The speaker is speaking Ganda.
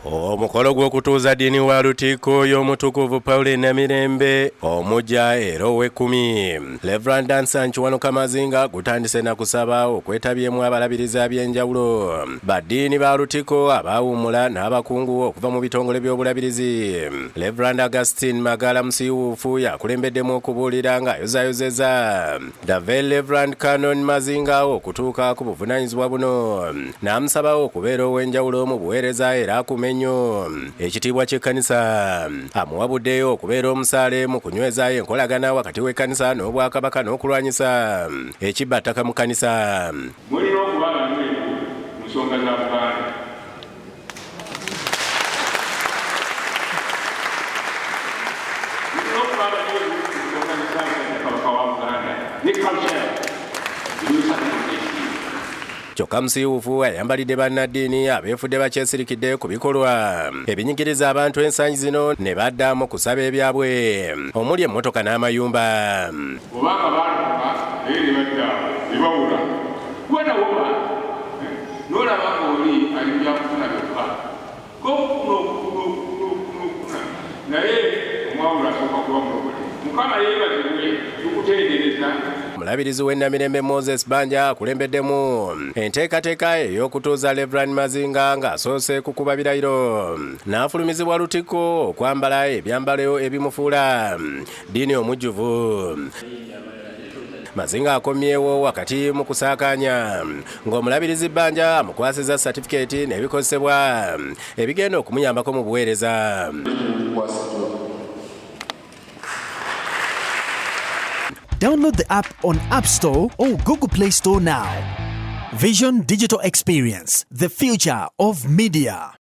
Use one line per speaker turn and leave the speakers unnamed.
Omukolo gw'okutuuza ddiini wa Lutikko y'omutukuvu Pauline Namirembe omujja era ow'ekkumi. Reverend Nsanchiwanuka Mazinga gutandise na kusaba okwetabyemu abalabirizi ab'enjawulo baddiini ba Lutikko abaawummula n'abakungu okuva mu bitongole by'obulabirizi. Reverend Augustine Magala musiiwuufu yakulembeddemu okubuulira ng'ayozaayozezza Reverend Canon Mazinga okutuuka ku buvunaanyizibwa buno n'amusaba okubeera ow'enjawulo mu buweereza era akumenya ekitiibwa ky'ekkanisa. Amuwabuddeyo okubeera omusaale mu kunyweza enkolagana wakati w'ekkanisa n'obwakabaka n'okulwanyisa ekibbattaka mu kkanisa.
Mulina okuba nga mweru mu nsonga za Buganda. Mulina okuba nga mweru mu nsonga za Kabaka wa Buganda ne culture
kyokka musiiwuufu ayambalidde bannaddiini abeefudde bakyesirikidde ku bikolwa ebinyigiriza abantu ensangi zino ne baddamu kusaba ebyabwe omuli emmotoka n'amayumba.
Obanga baalokoka naye ne badda ne bawula gwanawoba n'olaba ng'oli ali byakufuna byokka gokufuna naye omwawula asooka kuba mulokole. Mukama yeebazibwe tukutendereza.
Omulabirizi w'e Namirembe Moses Banja akulembeddemu enteekateeka ey'okutuuza Reverend Mazinga ng'asoose kukuba birayiro n'afulumizibwa Lutikko okwambala ebyambalo ebimufuula ddiini omujjuvu. Mazinga akomyewo wakati mu kusaakaanya ng'omulabirizi Banja amukwasizza satifikeeti n'ebikozesebwa ebigenda okumuyambako mu buweereza.
Download the app on App Store or Google Play Store now. Vision Digital Experience, the future of media.